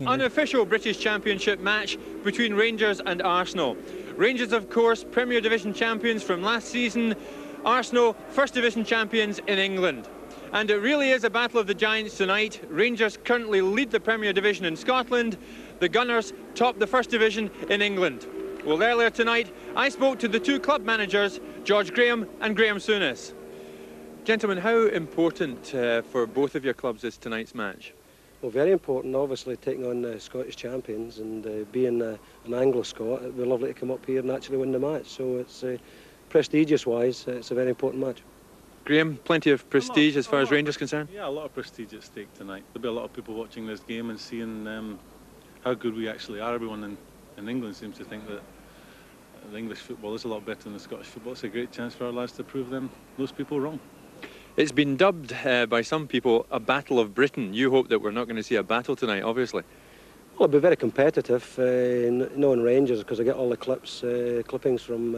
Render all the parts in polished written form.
Unofficial British Championship match between Rangers and Arsenal. Rangers, of course, Premier Division champions from last season. Arsenal, First Division champions in England. And it really is a battle of the giants tonight. Rangers currently lead the Premier Division in Scotland. The Gunners top the First Division in England. Well, earlier tonight, I spoke to the two club managers, George Graham and Graham Souness. Gentlemen, how important for both of your clubs is tonight's match? Well, very important, obviously, taking on the Scottish champions and being an Anglo-Scot. It would be lovely to come up here and actually win the match. So it's prestigious-wise, it's a very important match. Graham, plenty of prestige as far as Rangers are concerned? Yeah, a lot of prestige at stake tonight. There'll be a lot of people watching this game and seeing how good we actually are. Everyone in England seems to think that the English football is a lot better than the Scottish football. It's a great chance for our lads to prove those people wrong. It's been dubbed by some people a battle of Britain. You hope that we're not going to see a battle tonight, obviously. Well, it'll be very competitive, knowing Rangers, because I get all the clippings from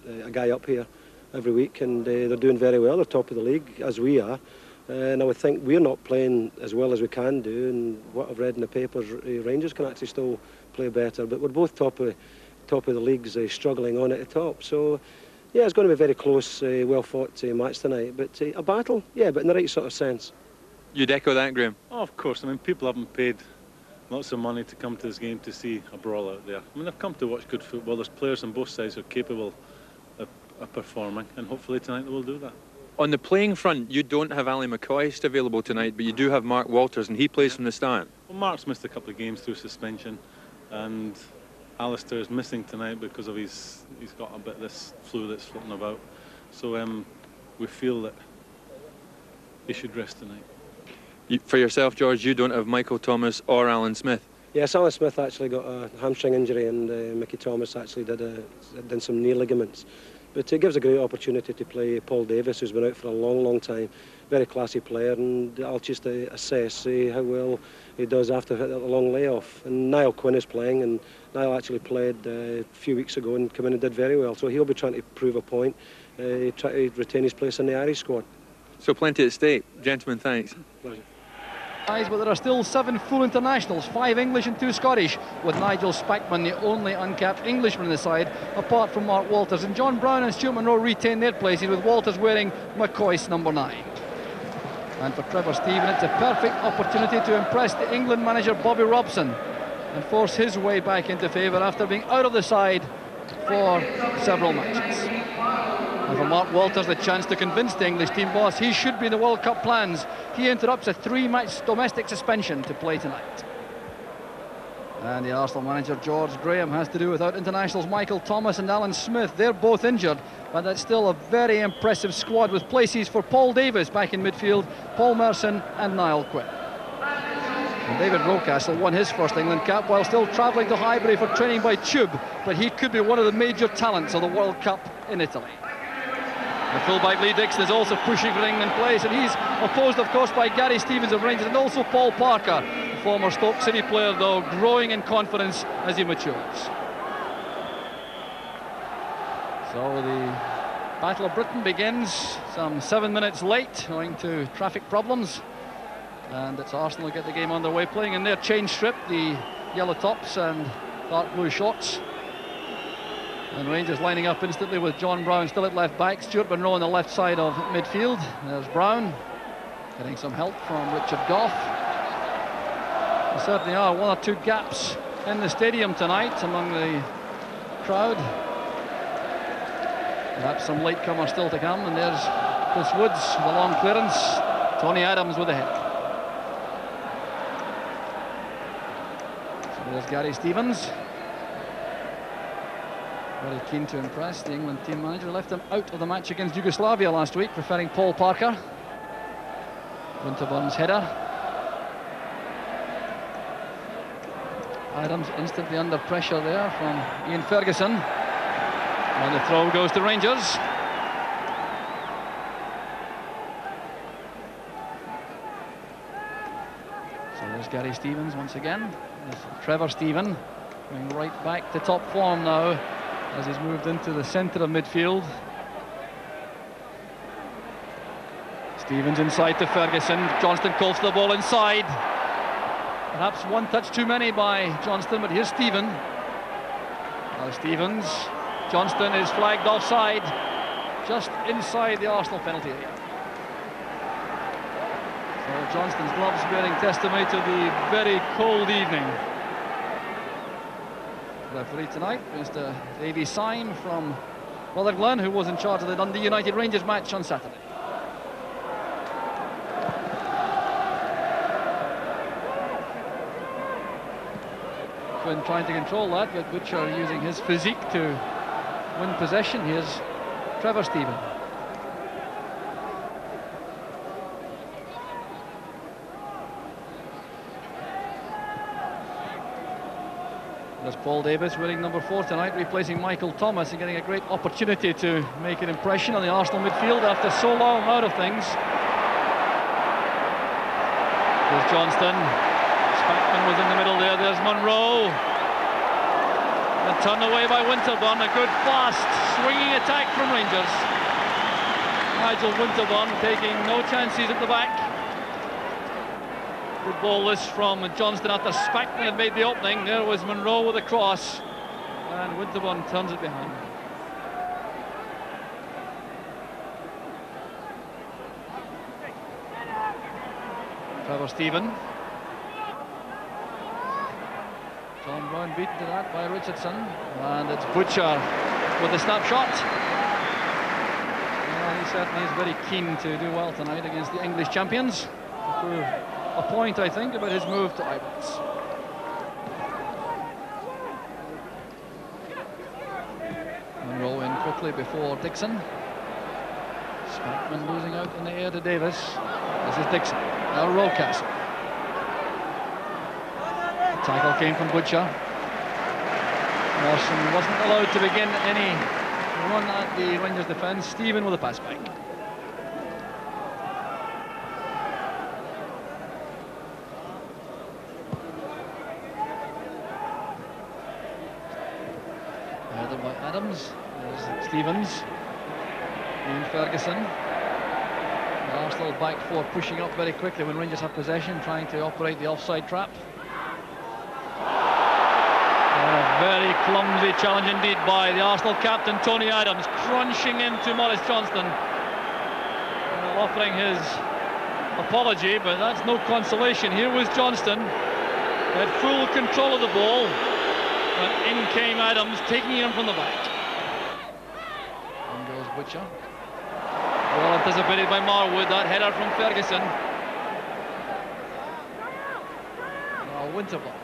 a guy up here every week, and they're doing very well. They're top of the league, as we are. And I would think we're not playing as well as we can do, and what I've read in the papers, Rangers can actually still play better, but we're both top of the leagues, struggling on at the top. So yeah, it's going to be a very close, well-fought match tonight. But a battle, yeah, but in the right sort of sense. You'd echo that, Graham? Oh, of course. I mean, people haven't paid lots of money to come to this game to see a brawl out there. I mean, they've come to watch good football. There's players on both sides who are capable of performing, and hopefully tonight they will do that. On the playing front, you don't have Ali McCoist available tonight, but you do have Mark Walters, and he plays from the start. Well, Mark's missed a couple of games through suspension, and Alistair is missing tonight because of he's got a bit of this flu that's floating about. So we feel that he should rest tonight. For yourself, George, you don't have Michael Thomas or Alan Smith. Yes, Alan Smith actually got a hamstring injury, and Mickey Thomas actually did some knee ligaments. But it gives a great opportunity to play Paul Davis, who's been out for a long, long time. Very classy player, and I'll just assess how well he does after a long layoff. And Niall Quinn is playing, and Niall actually played a few weeks ago and came in and did very well. So he'll be trying to prove a point, try to retain his place in the Irish squad. So plenty at stake. Gentlemen, thanks. Pleasure. But there are still 7 full internationals, 5 English and 2 Scottish, with Nigel Spackman the only uncapped Englishman in the side, apart from Mark Walters. And John Brown and Stuart Monroe retain their places, with Walters wearing McCoist's number 9. And for Trevor Stephen, it's a perfect opportunity to impress the England manager Bobby Robson and force his way back into favour after being out of the side for several matches. And for Mark Walters, the chance to convince the English team boss he should be in the World Cup plans. He interrupts a 3-match domestic suspension to play tonight. And the Arsenal manager George Graham has to do without internationals Michael Thomas and Alan Smith. They're both injured, but that's still a very impressive squad, with places for Paul Davis back in midfield, Paul Merson and Niall Quinn. And David Rocastle won his first England cap while still travelling to Highbury for training by tube, but he could be one of the major talents of the World Cup in Italy. The fullback Lee Dixon is also pushing for England place, and he's opposed, of course, by Gary Stevens of Rangers and also Paul Parker, the former Stoke City player, though, growing in confidence as he matures. So the Battle of Britain begins some 7 minutes late, owing to traffic problems, and it's Arsenal who get the game underway, playing in their change strip, the yellow tops and dark blue shorts. And Rangers lining up instantly with John Brown still at left back, Stuart Monroe on the left side of midfield. There's Brown getting some help from Richard Gough. There certainly are 1 or 2 gaps in the stadium tonight among the crowd. Perhaps some latecomers still to come. And there's Chris Woods with a long clearance, Tony Adams with a head. So there's Gary Stevens, very keen to impress the England team manager. Left him out of the match against Yugoslavia last week, preferring Paul Parker. Winterburn's header. Adams instantly under pressure there from Ian Ferguson. And the throw goes to Rangers. So there's Gary Stevens once again. There's Trevor Stephen going right back to top form now, as he's moved into the centre of midfield. Stevens inside to Ferguson. Johnston calls the ball inside. Perhaps one touch too many by Johnston, but here's Stephen. Now Stevens. Johnston is flagged offside, just inside the Arsenal penalty area. So Johnston's gloves bearing testimony to the very cold evening. Referee tonight, Mr. Davy Syme from Rutherglen, who was in charge of the Dundee United Rangers match on Saturday. Quinn trying to control that, but Butcher using his physique to win possession. Here's Trevor Stephen. There's Paul Davis wearing number 4 tonight, replacing Michael Thomas, and getting a great opportunity to make an impression on the Arsenal midfield after so long out of things. There's Johnston. Spackman was in the middle there. There's Monroe. And turned away by Winterburn. A good, fast, swinging attack from Rangers. Nigel Winterburn taking no chances at the back. Good ball this from Johnston after Spackman had made the opening. There was Monroe with a cross, and Winterburn turns it behind. Trevor Stephen. John Brown beaten to that by Richardson, and it's Butcher with the snapshot. Well, he certainly is very keen to do well tonight against the English champions. To prove a point, I think, about his move to Ibrox. Monroe in quickly before Dixon. Spackman losing out in the air to Davis. This is Dixon. Now Rocastle. The tackle came from Butcher. Morrison wasn't allowed to begin any run at the Rangers defence. Stephen with a pass back. Headed by Adams. There's Stevens. Ian Ferguson. The Arsenal back 4 pushing up very quickly when Rangers have possession, trying to operate the offside trap. A very clumsy challenge indeed by the Arsenal captain Tony Adams, crunching into Maurice Johnston. Offering his apology, but that's no consolation. Here was Johnston, had full control of the ball, and in came Adams, taking him from the back. In goes Butcher. Well anticipated by Marwood, that header from Ferguson. Now Winterburn.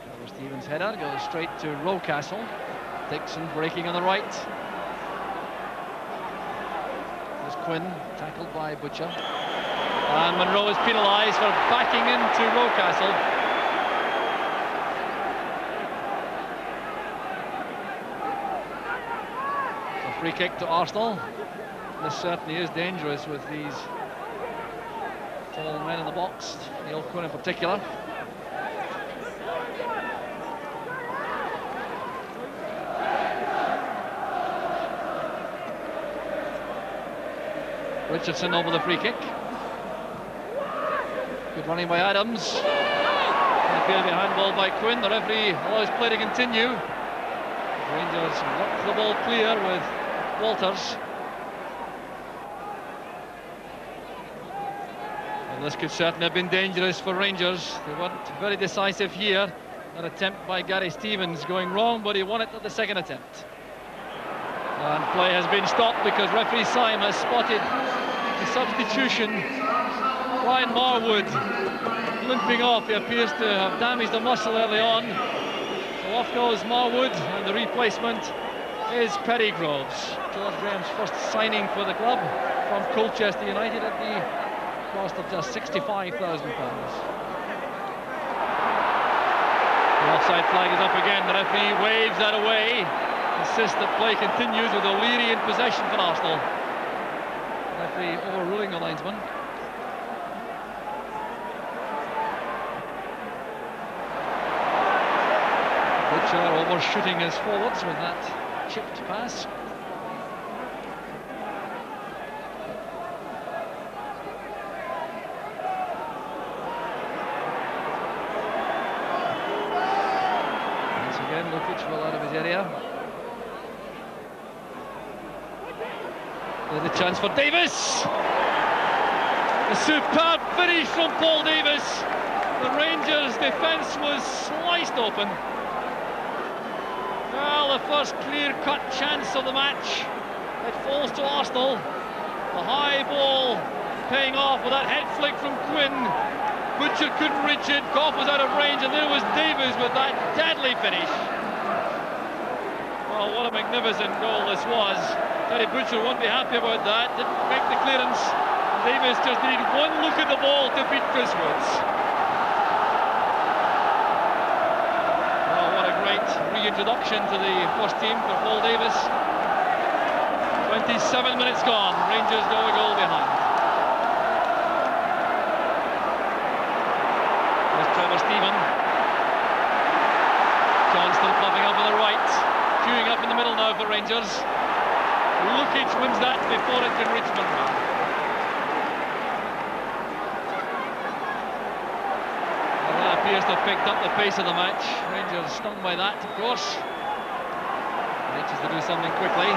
Trevor Stevens' header goes straight to Rocastle. Dixon breaking on the right. There's Quinn, tackled by Butcher. And Monroe is penalised for backing into Rocastle. Free kick to Arsenal. This certainly is dangerous with these tall men in the box, Neil Quinn in particular. Richardson over the free kick. Good running by Adams. And a bit of a handball by Quinn. The referee allows play to continue. Rangers work the ball clear with Walters. Well, this could certainly have been dangerous for Rangers. They weren't very decisive here. An attempt by Gary Stevens going wrong, but he won it at the second attempt. And play has been stopped because referee Syme has spotted the substitution. Ryan Marwood limping off. He appears to have damaged a muscle early on. So off goes Marwood, and the replacement is Perry Groves. George Graham's first signing for the club from Colchester United at the cost of just £65,000. The offside flag is up again. The referee waves that away. Insists that play continues with O'Leary in possession for Arsenal. The referee overruling the linesman. Butcher overshooting his forwards with that chipped pass. Lukic well out of his area. There's a chance for Davis. A superb finish from Paul Davis. The Rangers' defence was sliced open. Well, the first clear-cut chance of the match. It falls to Arsenal. The high ball paying off with that head flick from Quinn. Butcher couldn't reach it. Goff was out of range, and there was Davis with that deadly finish. Oh, what a magnificent goal this was. Terry Butcher won't be happy about that. Didn't make the clearance. Davis just needed one look at the ball to beat Chris Woods. Oh, what a great reintroduction to the first team for Paul Davis. 27 minutes gone. Rangers go a goal behind. There's Trevor Stephen. Johnston popping up on the right. Queuing up in the middle now for Rangers. Lukic wins that before it can reach Monroe. Well, that appears to have picked up the pace of the match. Rangers stung by that, of course. Anxious to do something quickly.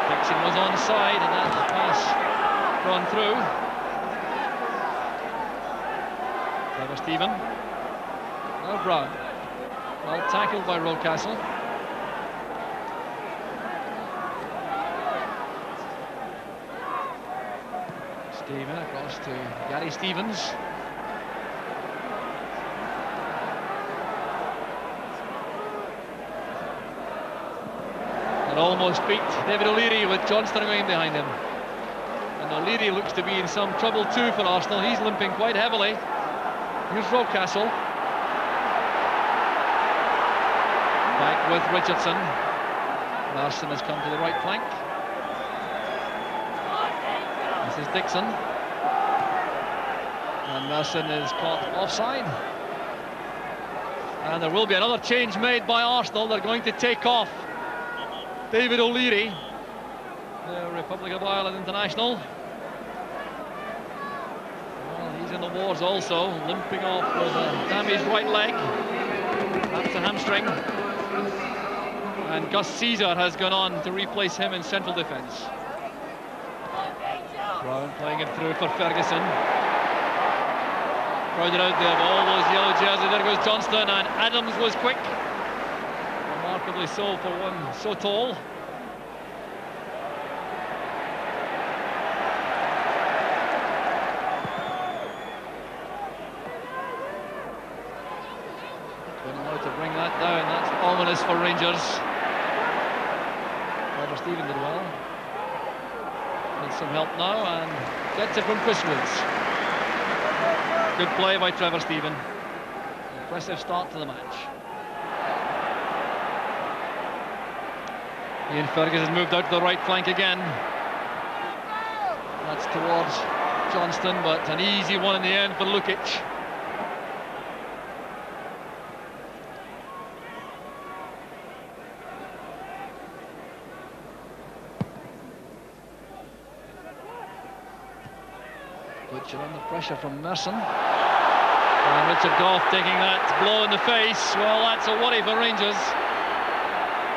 Dixon was onside, and that pass gone through. Trevor Stephen. Now Brown. Well tackled by Rocastle. Stephen across to Gary Stevens. And almost beat David O'Leary with Johnston going behind him. And O'Leary looks to be in some trouble too for Arsenal. He's limping quite heavily. Here's Rocastle. Back with Richardson. Larson has come to the right flank. This is Dixon. And Larson is caught offside. And there will be another change made by Arsenal. They're going to take off David O'Leary, the Republic of Ireland international. Well, he's in the wars also, limping off with a damaged right leg. That's a hamstring. And Gus Caesar has gone on to replace him in central defence. Brown playing it through for Ferguson. Crowded out there, all those yellow jerseys. There goes Johnston, and Adams was quick. Remarkably so for one so tall. Couldn't know to bring that down. That's ominous for Rangers. Trevor Stephen did well. Needs some help now, and gets it from Chris Woods. Good play by Trevor Stephen. Impressive start to the match. Ian Ferguson moved out to the right flank again. That's towards Johnston, but an easy one in the end for Lukic. Butcher under pressure from Merson. And Richard Goff taking that blow in the face. Well, that's a worry for Rangers.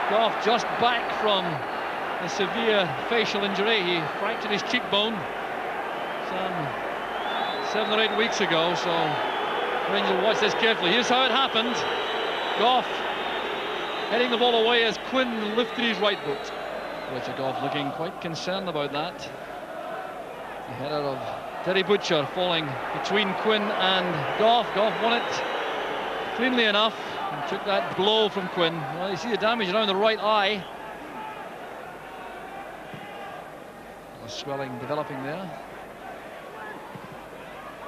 Goff just back from a severe facial injury. He fractured his cheekbone some 7 or 8 weeks ago, so Rangers will watch this carefully. Here's how it happened. Goff heading the ball away as Quinn lifted his right boot. Richard Goff looking quite concerned about that. The header of Terry Butcher falling between Quinn and Goff. Goff won it cleanly enough and took that blow from Quinn. Well, you see the damage around the right eye. Swelling developing there.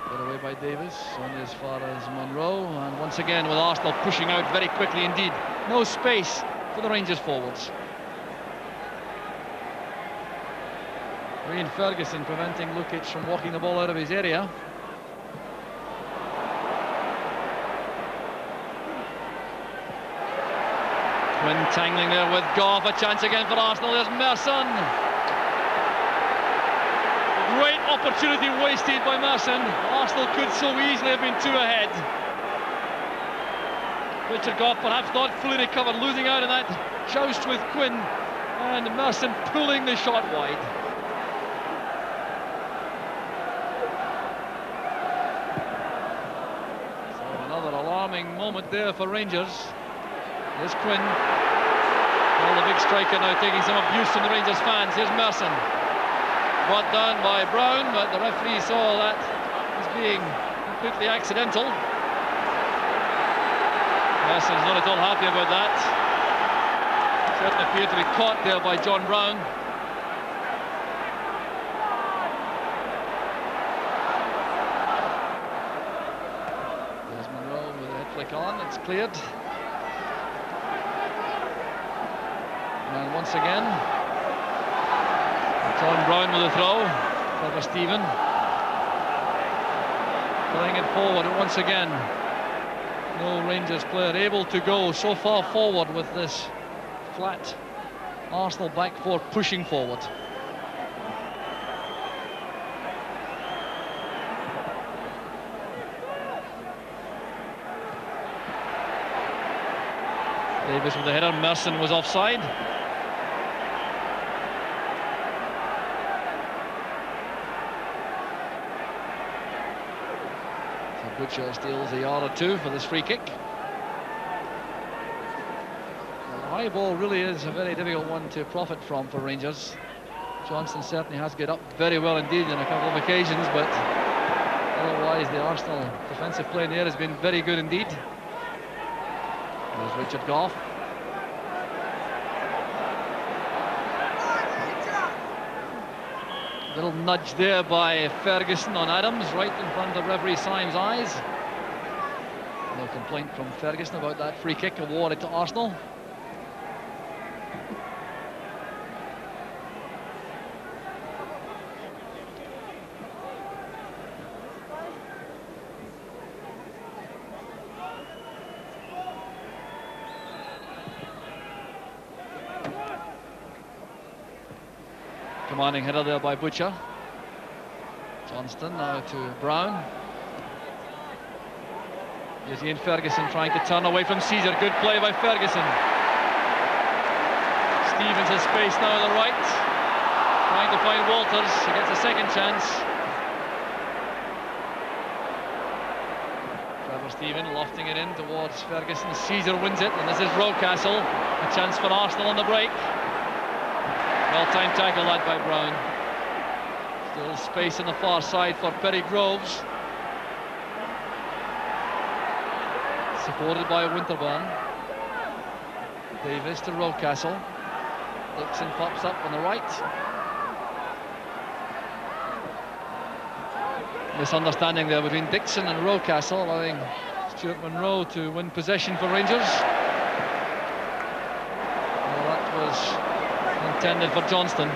Put away by Davis, only as far as Monroe, and once again with Arsenal pushing out very quickly indeed. No space for the Rangers forwards. Ian Ferguson preventing Lukic from walking the ball out of his area. Quinn tangling there with Goff. A chance again for Arsenal. There's Merson. Great opportunity wasted by Merson. Arsenal could so easily have been 2 ahead. Richard Goff perhaps not fully recovered, losing out in that joust with Quinn, and Merson pulling the shot wide. So another alarming moment there for Rangers. Here's Quinn. Well, the big striker now taking some abuse from the Rangers fans. Here's Merson. Brought down by Brown, but the referee saw that as being completely accidental. Merson's not at all happy about that. Certainly appeared to be caught there by John Brown. There's Monroe with a head flick on, it's cleared. And once again, John Brown with a throw. Trevor Stephen playing it forward once again. No Rangers player able to go so far forward with this flat Arsenal back four pushing forward. Davis with the header. Merson was offside. Butcher steals a yard or two for this free kick. The high ball really is a very difficult one to profit from for Rangers. Johnston certainly has got up very well indeed on a couple of occasions, but otherwise the Arsenal defensive play in the air has been very good indeed. There's Richard Goff. Little nudge there by Ferguson on Adams, right in front of referee Syme's eyes. No complaint from Ferguson about that free kick awarded to Arsenal. Commanding header there by Butcher. Johnston now to Brown. Here's Ian Ferguson trying to turn away from Caesar. Good play by Ferguson. Stevens has space now on the right, trying to find Walters. He gets a second chance. Trevor Stephen lofting it in towards Ferguson. Caesar wins it, and this is Rocastle. A chance for Arsenal on the break. Well-timed tackle that by Brown. Still space on the far side for Perry Groves. Supported by Winterburn. Davis to Rocastle. Dixon pops up on the right. Misunderstanding there between Dixon and Rocastle, allowing Stuart Monroe to win possession for Rangers. Well, that was intended for Johnston.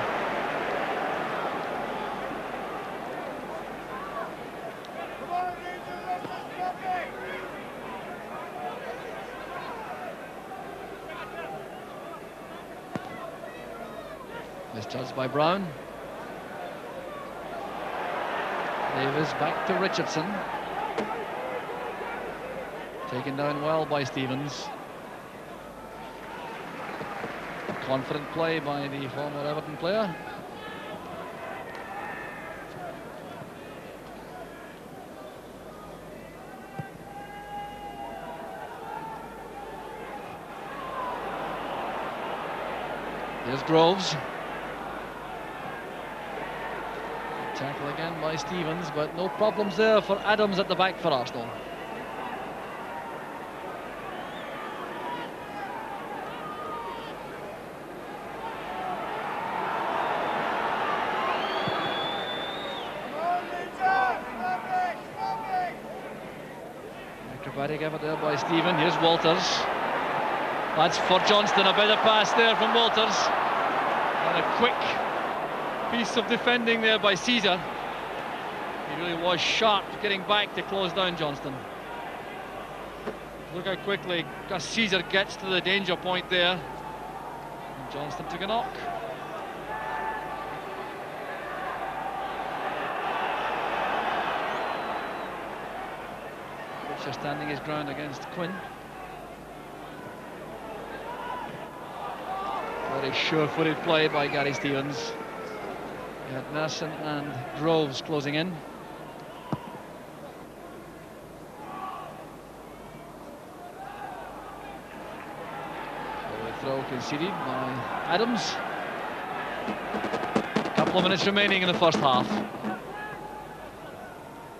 Misjudged by Brown. Davis back to Richardson. Taken down well by Stevens. Confident play by the former Everton player. Here's Groves. Tackle again by Stevens, but no problems there for Adams at the back for Arsenal. Acrobatic effort there by Stephen. Here's Walters. That's for Johnston. A better pass there from Walters. And a quick piece of defending there by Caesar. He really was sharp getting back to close down Johnston. Look how quickly Gus Caesar gets to the danger point there. And Johnston took a knock. Butcher standing his ground against Quinn. Very sure-footed play by Gary Stevens. You had Merson and Groves closing in. So the throw conceded by Adams. A couple of minutes remaining in the first half.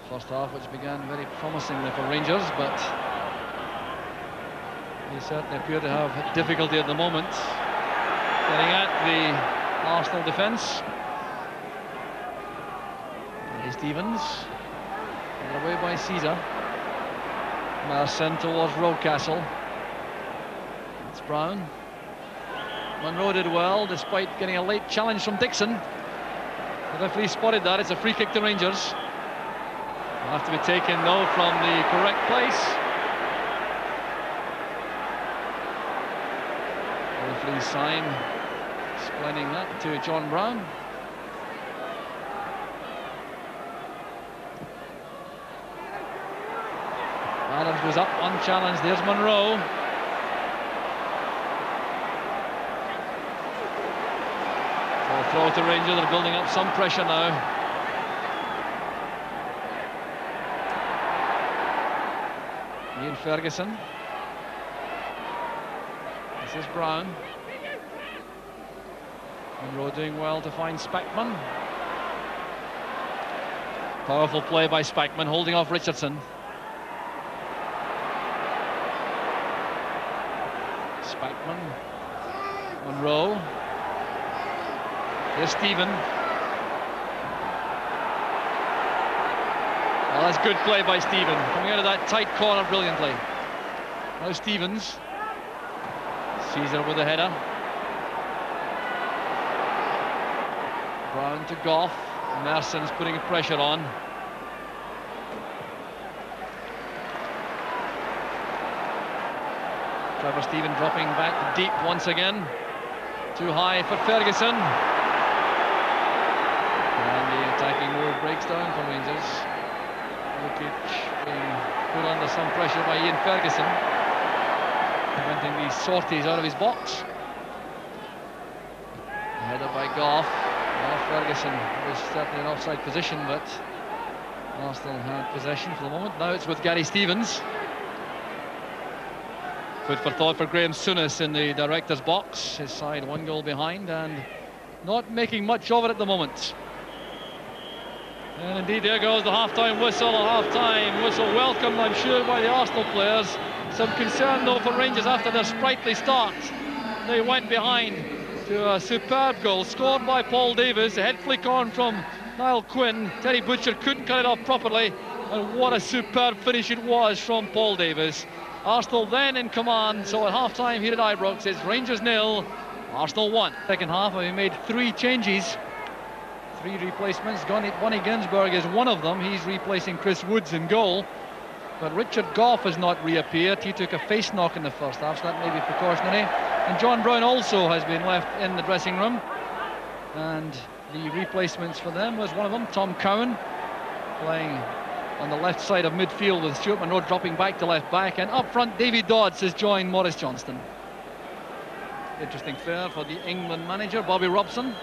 First half which began very promisingly for Rangers, but they certainly appear to have difficulty at the moment getting at the Arsenal defence. Stevens, and away by Caesar. Merson towards Rocastle. It's Brown. Monroe did well despite getting a late challenge from Dixon. The referee spotted that. It's a free kick to Rangers. Will have to be taken though from the correct place. The referee's sign explaining that to John Brown. Adams was up unchallenged. There's Monroe. So throw to Rangers. They're building up some pressure now. Ian Ferguson. This is Brown. Monroe doing well to find Spackman. Powerful play by Spackman, holding off Richardson. Spackman, Monroe, here's Stephen. Well, that's good play by Stephen, coming out of that tight corner brilliantly. Now Stevens, Caesar with the header. Brown to Goff, Merson's putting pressure on. Trevor Stephen dropping back deep once again. Too high for Ferguson. And the attacking move breaks down for Rangers. Lukic being put under some pressure by Ian Ferguson, preventing these sorties out of his box. Header by Goff. Well, Ferguson was certainly in offside position, but Arsenal had possession for the moment. Now it's with Gary Stevens. Food for thought for Graham Souness in the director's box. His side 1 goal behind and not making much of it at the moment. And indeed there goes the half-time whistle. A half-time whistle welcomed, I'm sure, by the Arsenal players. Some concern though for Rangers after their sprightly start. They went behind to a superb goal scored by Paul Davies. A head flick on from Niall Quinn. Terry Butcher couldn't cut it off properly, and what a superb finish it was from Paul Davies. Arsenal then in command, so at half-time here at Ibrox it's Rangers 0, Arsenal 1. Second half, we made 3 changes, 3 replacements. Bonnie Ginsberg is one of them. He's replacing Chris Woods in goal. But Richard Goff has not reappeared. He took a face knock in the first half, so that may be precautionary. And John Brown also has been left in the dressing room. And the replacements for them was one of them, Tom Cowan, playing on the left side of midfield with Stuart Monroe dropping back to left back, and up front Davy Dodds has joined Maurice Johnston. Interesting flair for the England manager Bobby Robson.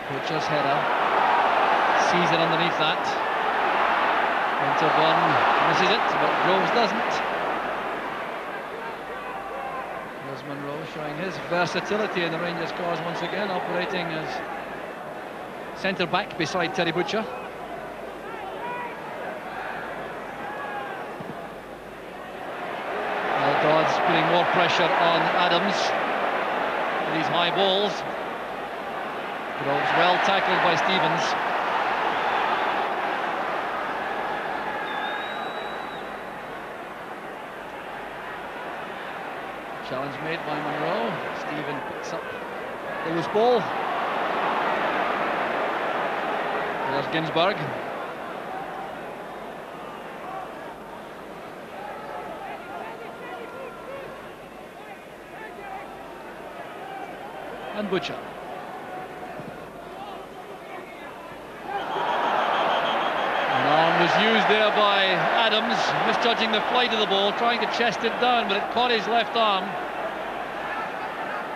Butcher's header, sees it underneath that. Winterburn misses it, but Groves doesn't. There's Monroe showing his versatility in the Rangers cause once again, operating as centre-back beside Terry Butcher. Well, Dodds putting more pressure on Adams with these high balls. Groves well tackled by Stevens. Challenge made by Monroe. Stephen picks up the loose ball. There's Ginsberg. And Butcher. there by Adams, misjudging the flight of the ball, trying to chest it down, but it caught his left arm.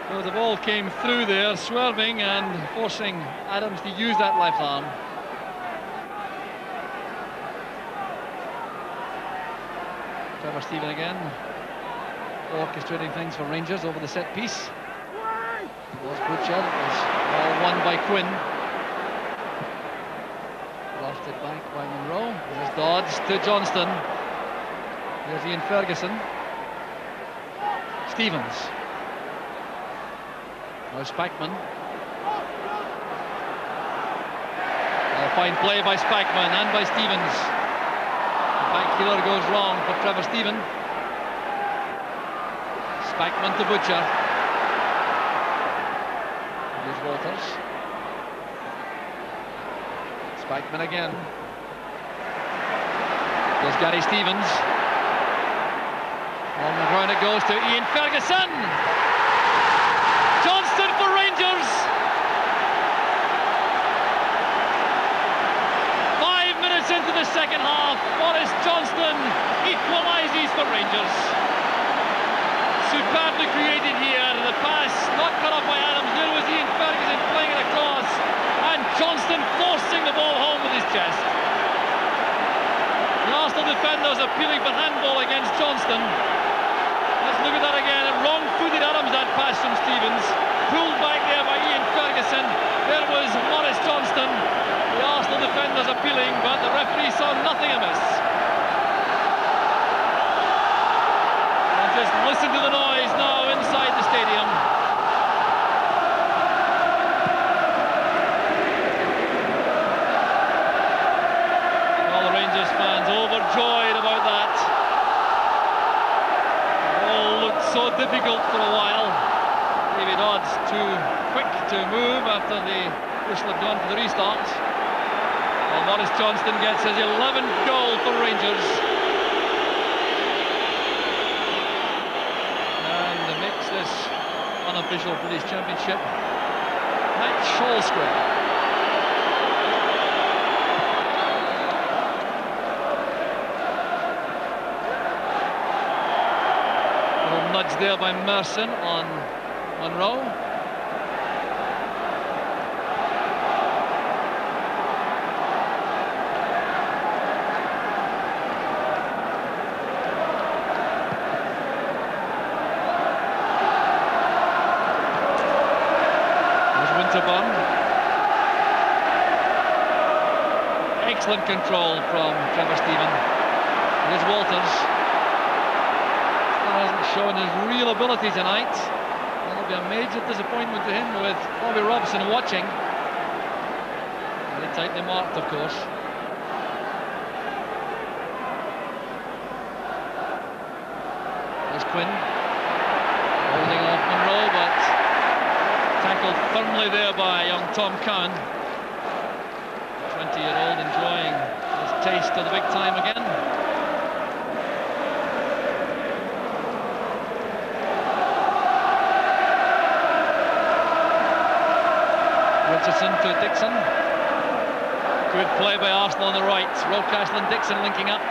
So the ball came through there, swerving and forcing Adams to use that left arm. Trevor Stephen again, orchestrating things for Rangers over the set piece. It was Butcher, it was all won by Quinn. Lost it back by Monroe. There's Dodds to Johnston. There's Ian Ferguson. Stevens. Now Spackman. A fine play by Spackman and by Stevens. The back heeler goes wrong for Trevor Stephen. Spackman to Butcher. Here's Walters. Spackman again. There's Gary Stevens. On the ground it goes to Ian Ferguson. Johnston for Rangers. 5 minutes into the second half, Boris Johnston equalises for Rangers. Superbly created here. The pass not cut off by Adams. There was Ian Ferguson playing it across, and Johnston forcing the ball home with his chest. The Arsenal defenders appealing for handball against Johnston. Let's look at that again. Wrong-footed Adams, that pass from Stevens. Pulled back there by Ian Ferguson. There was Morris Johnston. The Arsenal defenders appealing, but the referee saw nothing amiss. And just listen to the noise now inside the stadium. All the Rangers fans overjoyed about that. It all looked so difficult for a while. David Dodds too quick to move after the whistle had gone for the restart. Well, Morris Johnston gets his 11th goal for Rangers. And makes this unofficial British Championship match all square. Little nudge there by Merson on Monroe. Excellent control from Trevor Stephen. Here's Walters. Still hasn't shown his real ability tonight. That'll be a major disappointment to him with Bobby Robson watching. Very tightly marked, of course. There's Quinn. Holding off Monroe, but tackled firmly there by young Tom Cowan. 20-year-old enjoying his taste of the big time again. Richardson to Dixon. Good play by Arsenal on the right. Rocastle and Dixon linking up.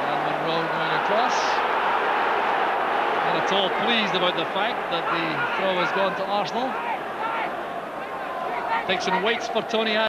And Monroe going across. Not at all pleased about the fact that the throw has gone to Arsenal. Dixon waits for Tony